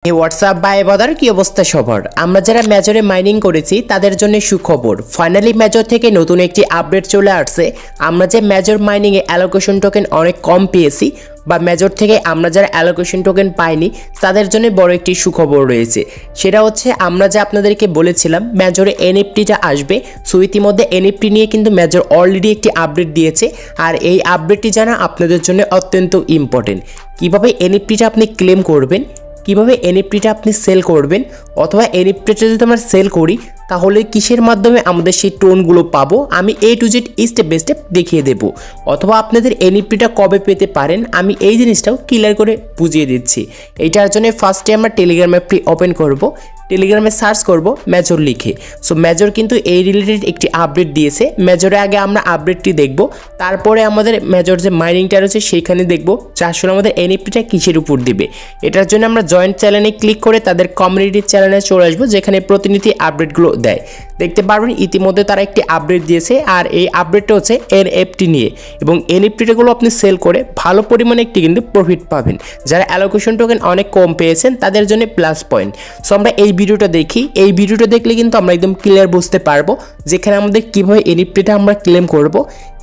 এই হোয়াটসঅ্যাপ বা এবাদার কি অবস্থা সবার? আমরা যারা মেজরে মাইনিং করেছি তাদের জন্য সুখবর। ফাইনালি মেজর থেকে নতুন একটি আপডেট চলে আসছে। আমরা যে মেজর মাইনিংয়ে অ্যালোকেশন টোকেন অনেক কম পেয়েছি বা মেজর থেকে আমরা যারা অ্যালোকেশন টোকেন পাইনি তাদের জন্য বড় একটি সুখবর রয়েছে। সেটা হচ্ছে আমরা যে আপনাদেরকে বলেছিলাম মেজরে এনএফটিটা আসবে, সো ইতিমধ্যে এনএফটি নিয়ে কিন্তু মেজর অলরেডি একটি আপডেট দিয়েছে। আর এই আপডেটটি জানা আপনাদের জন্য অত্যন্ত ইম্পর্টেন্ট। কীভাবে এনএফটিটা আপনি ক্লেম করবেন, কিভাবে এনএফটিটা আপনি সেল করবেন, অথবা এনএফটিটা যদি আমরা সেল করি তাহলে কিসের মাধ্যমে আমাদের সেই টোনগুলো পাবো, আমি A to Z step by step দেখিয়ে দেবো। অথবা আপনাদের এনএফটিটা কবে পেতে পারেন আমি এই জিনিসটাও ক্লিয়ার করে বুঝিয়ে দিচ্ছি। এইটার জন্য ফার্স্টে আমরা টেলিগ্রাম অ্যাপটি ওপেন করব, টেলিগ্রামে সার্চ করব মেজর লিখে। সো মেজর কিন্তু এই রিলেটেড একটি আপডেট দিয়েছে। মেজরে আগে আমরা আপডেটটি দেখব, তারপরে আমাদের মেজর যে মাইনিংটা রয়েছে সেইখানে দেখব যে আসলে আমাদের এনএফটিটা কিসের উপর দিবে। এটার জন্য আমরা জয়েন্ট চ্যানেলে ক্লিক করে তাদের কমিউনিটি চ্যানেলে চলে আসবো, যেখানে প্রতিনিধি আপডেটগুলো দেয়। দেখতে পারবেন ইতিমধ্যে তারা একটি আপডেট দিয়েছে, আর এই আপডেটটা হচ্ছে এনএফটি নিয়ে, এবং এনএফটিগুলো আপনি সেল করে ভালো পরিমাণে একটি কিন্তু প্রফিট পাবেন। যারা অ্যালোকেশন টোকেন অনেক কম পেয়েছেন তাদের জন্য প্লাস পয়েন্ট। সো আমরা এই ভিডিওটা দেখি, এই ভিডিওটা দেখলে কিন্তু আমরা একদম ক্লিয়ার বুঝতে পারবো যেখানে আমাদের কীভাবে এনএফটিটা আমরা ক্লেম করব,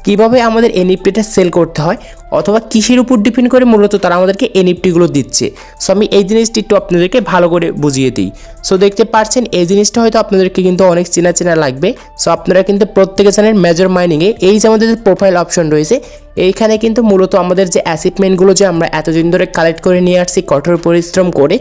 কিভাবে আমাদের এনএফটিটা সেল করতে হয়, অথবা কিসের উপর ডিপেন্ড করে মূলত তারা আমাদেরকে এনএফটিগুলো দিচ্ছে। সো আমি এই জিনিসটি একটু আপনাদেরকে ভালো করে বুঝিয়ে দিই। সো দেখতে পাচ্ছেন এই জিনিসটা হয়তো আপনাদেরকে কিন্তু অনেক চেনা চেনা লাগবে। সো আপনারা কিন্তু প্রত্যেকে জানেন মেজর মাইনিংয়ে এই যে আমাদের যে প্রোফাইল অপশন রয়েছে এইখানে কিন্তু মূলত আমাদের যে অ্যাচিভমেন্টগুলো যে আমরা এতদিন ধরে কালেক্ট করে নিয়ে আসছি কঠোর পরিশ্রম করে,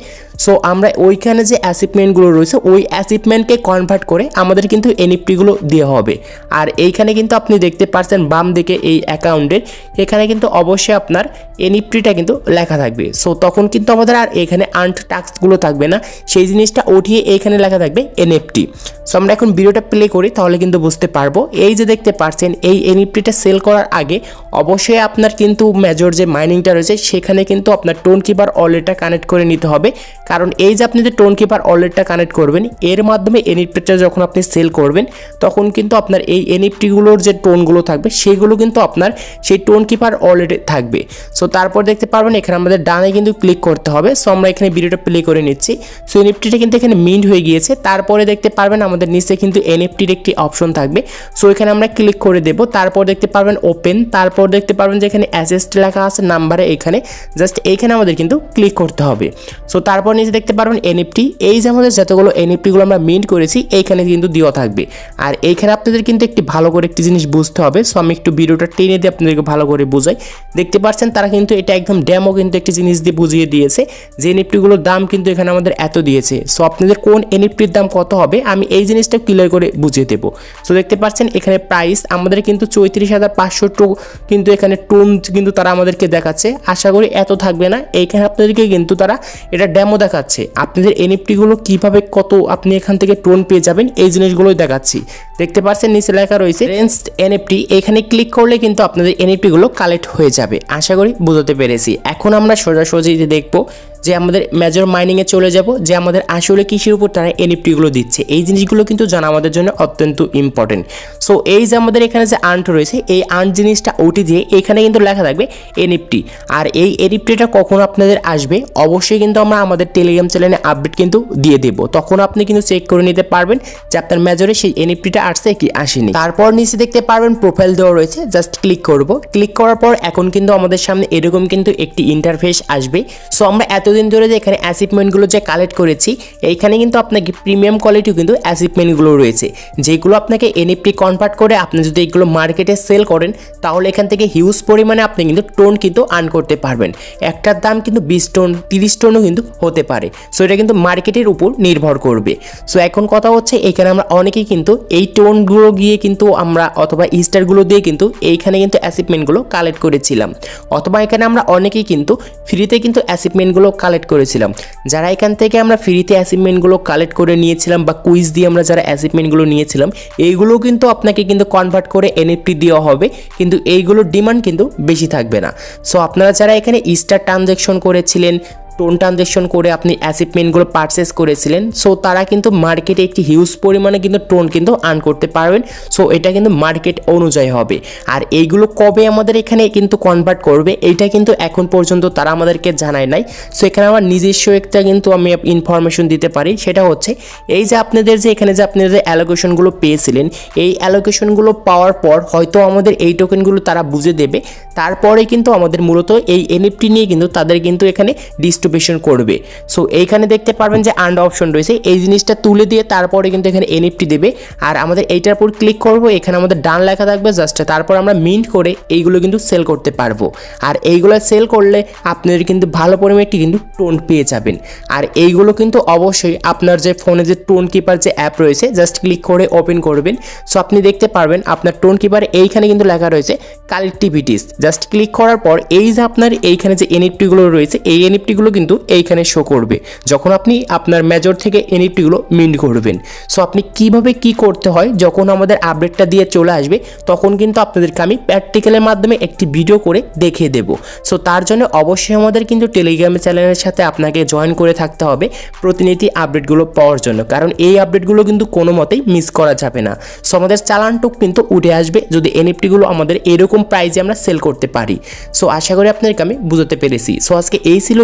সো আমরা ওইখানে যে অ্যাচিভমেন্টগুলো রয়েছে ওই অ্যাচিভমেন্টকে কনভার্ট করে আমাদের কিন্তু এনএফটিগুলো দেওয়া হবে। আর এইখানে কিন্তু আপনি দেখতে পাচ্ছেন বাম দিকে এই অ্যাকাউন্টের এখানে কিন্তু অবশ্যই আপনার এনএফটিটা কিন্তু লেখা থাকবে। সো তখন কিন্তু আমাদের আর এখানে আর্নড টাস্কগুলো থাকবে না, সেই জিনিসটা উঠিয়ে এইখানে লেখা থাকবে এনএফটি। সো আমরা এখন ভিডিওটা প্লে করি তাহলে কিন্তু বুঝতে পারবো। এই যে দেখতে পাচ্ছেন এই এনএফটিটা সেল করার আগে অবশ্যই আপনার কিন্তু মেজর যে মাইনিংটা রয়েছে সেখানে কিন্তু আপনার টোন কিপার ওয়ালেটটা কানেক্ট করে নিতে হবে। কারণ এই যে আপনি যে টোন কিপার ওয়ালেটটা কানেক্ট করবেন এর মাধ্যমে এনএফটিটা যখন আপনি সেল করবেন তখন কিন্তু আপনার এই এনএফটিগুলোর যে টোনগুলো থাকবে সেগুলো কিন্তু আপনার সেই টোন কিপার ওয়ালেটে থাকবে। সো তারপর দেখতে পারবেন এখানে আমাদের ডানে কিন্তু ক্লিক করতে হবে। সো আমরা এখানে ভিডিওটা প্লে করে নিচ্ছি। সো এনএফটিটা কিন্তু এখানে মিন্ট হয়ে গিয়েছে। তারপরে দেখতে পারবেন আমাদের নিচে কিন্তু এনএফটির একটি অপশন থাকবে। সো এখানে আমরা ক্লিক করে দেব। তারপর দেখতে পারবেন ওপেন, তারপর দেখতে পারবেন যে এখানে অ্যাসেস্ট লেখা আছে নাম্বারে, এখানে জাস্ট এইখানে আমাদের কিন্তু ক্লিক করতে হবে। সো তারপর নিচে দেখতে পারবেন এনএফটি, এই যে আমাদের যতগুলো এনএফটিগুলো আমরা মিন্ট করেছি এইখানে কিন্তু দেওয়া থাকবে। আর এইখানে আপনাদের কিন্তু একটি ভালো করে একটি জিনিস বুঝতে হবে। সো আমি একটু ভিডিওটা টেনে দিয়ে আপনাদেরকে ভালো করে বুঝাই। দেখতে পাচ্ছেন তারা কিন্তু এটা একদম ডেমো কিন্তু একটি জিনিস দিয়ে বুঝিয়ে দিয়েছে যে এনএফটিগুলোর দাম কিন্তু এখানে আমাদের এত দিয়েছে। সো আপনাদের কোন এনএফটির দাম কত হবে আমি এই জিনিসটা ক্লিয়ার করে বুঝিয়ে দেবো। সো দেখতে পাচ্ছেন এখানে প্রাইস আমাদের কিন্তু 34,500 কিন্তু এখানে টোন কিন্তু তারা আমাদেরকে দেখাচ্ছে। আশা করি এত থাকবে না, এইখানে আপনাদেরকে কিন্তু তারা এটা ডেমো দেখাচ্ছে। আপনাদের এনএফটিগুলো কিভাবে কত আপনি এখান থেকে টোন পেয়ে যাবেন এই জিনিসগুলোই দেখাচ্ছি। দেখতে পাচ্ছেন নিচে লেখা রয়েছে রেঞ্জড এনএফটি, এখানে ক্লিক করলে কিন্তু আপনাদের এনএফটিগুলো কালেক্ট হয়ে যাবে। আশা করি বুঝতে পেরেছি। এখন আমরা সোজাসুজি দেখবো যে আমাদের মেজর মাইনিংয়ে চলে যাব যে আমাদের আসলে কিসের উপর তারা এনএফটিগুলো দিচ্ছে। এই জিনিসগুলো কিন্তু জানা আমাদের জন্য অত্যন্ত ইম্পর্টেন্ট। সো এই যে আমাদের এখানে যে আর্নড রয়েছে এই আর্ন জিনিসটা ওটি দিয়ে এখানে কিন্তু লেখা থাকবে এনএফটি। আর এই এনএফটিটা কখন আপনাদের আসবে অবশ্যই কিন্তু আমরা আমাদের টেলিগ্রাম চ্যানেলে আপডেট কিন্তু দিয়ে দেবো, তখন আপনি কিন্তু চেক করে নিতে পারবেন যে আপনার মেজরে সেই এনএফটিটা আসছে কি আসেনি। তারপর নিচে দেখতে পারবেন প্রোফাইল দেওয়া রয়েছে, জাস্ট ক্লিক করব। ক্লিক করার পর এখন কিন্তু আমাদের সামনে এরকম কিন্তু একটি ইন্টারফেস আসবে। সো আমরা এতদিন ধরে যে এখানে অ্যাচিভমেন্টগুলো যে কালেক্ট করেছি এইখানে কিন্তু আপনাকে প্রিমিয়াম কোয়ালিটিও কিন্তু অ্যাচিভমেন্টগুলো রয়েছে, যেগুলো আপনাকে এনএফটি কনভার্ট করে আপনি যদি এগুলো মার্কেটে সেল করেন তাহলে এখান থেকে হিউজ পরিমাণে আপনি কিন্তু টোন কিন্তু আর্ন করতে পারবেন। একটার দাম কিন্তু 20 টোন 30 টোনও কিন্তু হতে পারে। সো এটা কিন্তু মার্কেটের উপর নির্ভর করবে। সো এখন কথা হচ্ছে এখানে আমরা অনেকেই কিন্তু এই টোনগুলো গিয়ে কিন্তু আমরা অথবা স্টারগুলো দিয়ে কিন্তু এইখানে কিন্তু অ্যাচিভমেন্টগুলো কালেক্ট করেছিলাম, অথবা এখানে আমরা অনেকেই কিন্তু ফ্রিতে কিন্তু অ্যাচিভমেন্টগুলো কালেক্ট করেছিলাম। যারা এখান থেকে আমরা ফ্রিতে অ্যাচিভমেন্টগুলো কালেক্ট করে নিয়েছিলাম বা কুইজ দিয়ে আমরা যারা অ্যাচিভমেন্টগুলো নিয়েছিলাম এইগুলো কিন্তু আপনাকে কিন্তু কনভার্ট করে এনএফটি দেওয়া হবে, কিন্তু এইগুলোর ডিমান্ড কিন্তু বেশি থাকবে না। সো আপনারা যারা এখানে স্টার ট্রানজ্যাকশন করেছিলেন টোন ট্রানজ্যাকশন করে আপনি অ্যাচিভমেন্টগুলো পারচেস করেছিলেন, সো তারা কিন্তু মার্কেটে একটি হিউজ পরিমাণে কিন্তু টোন কিন্তু আর্ন করতে পারবেন। সো এটা কিন্তু মার্কেট অনুযায়ী হবে। আর এইগুলো কবে আমাদের এখানে কিন্তু কনভার্ট করবে এইটা কিন্তু এখন পর্যন্ত তারা আমাদেরকে জানায় নাই। সো এখানে আমার নিজস্ব একটা কিন্তু আমি ইনফরমেশন দিতে পারি, সেটা হচ্ছে এই যে আপনাদের যে এখানে যে আপনাদের যে অ্যালোকেশনগুলো পেয়েছিলেন, এই অ্যালোকেশনগুলো পাওয়ার পর হয়তো আমাদের এই টোকেনগুলো তারা বুঝে দেবে, তারপরে কিন্তু আমাদের মূলত এই এনএফটি নিয়ে কিন্তু তাদের কিন্তু এখানে ডিস্ট্রিবিউশন করবে। সো এইখানে দেখতে পারবেন যে আন্ড অপশন রয়েছে, এই জিনিসটা তুলে দিয়ে তারপরে কিন্তু এখানে এনএফটি দেবে। আর আমাদের এইটার উপর ক্লিক করব, এখানে আমাদের ডান লেখা থাকবে জাস্ট, তারপর আমরা মিন্ট করে এইগুলো কিন্তু সেল করতে পারবো। আর এইগুলো সেল করলে আপনাদের কিন্তু ভালো পরিমাণে একটি কিন্তু টোন পেয়ে যাবেন। আর এইগুলো কিন্তু অবশ্যই আপনার যে ফোনে যে টোন কিপার যে অ্যাপ রয়েছে জাস্ট ক্লিক করে ওপেন করবেন। সো আপনি দেখতে পারবেন আপনার টোন কিপারে এইখানে কিন্তু লেখা রয়েছে কালেক্টিভিটিস। জাস্ট ক্লিক করার পর এই যে আপনার এইখানে যে এনএফটিগুলো রয়েছে এই এনএফটিগুলো কিন্তু এইখানে শো করবে যখন আপনি আপনার মেজর থেকে এনএফটিগুলো মিন্ট করবেন। সো আপনি কিভাবে কি করতে হয় যখন আমাদের আপডেটটা দিয়ে চলে আসবে তখন কিন্তু আপনাদেরকে আমি প্র্যাকটিক্যালের মাধ্যমে একটি ভিডিও করে দেখিয়ে দেব। সো তার জন্য অবশ্যই আমাদের কিন্তু টেলিগ্রাম চ্যানেলের সাথে আপনাকে জয়েন করে থাকতে হবে প্রতিনিধি আপডেটগুলো পাওয়ার জন্য, কারণ এই আপডেটগুলো কিন্তু কোনো মতেই মিস করা যাবে না। সো আমাদের চালানটুক কিন্তু উঠে আসবে যদি এনএফটিগুলো আমাদের এরকম প্রাইজে আমরা সেল করতে পারি। সো আশা করি আপনাদেরকে আমি বুঝতে পেরেছি। সো আজকে এই ছিল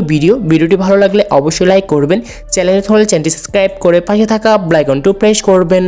ভিডিওটি ভালো লাগলে অবশ্যই লাইক করবেন, চ্যানেলে হলে চ্যানেলটি সাবস্ক্রাইব করে পাশে থাকা বেল আইকনটি প্রেস করবেন।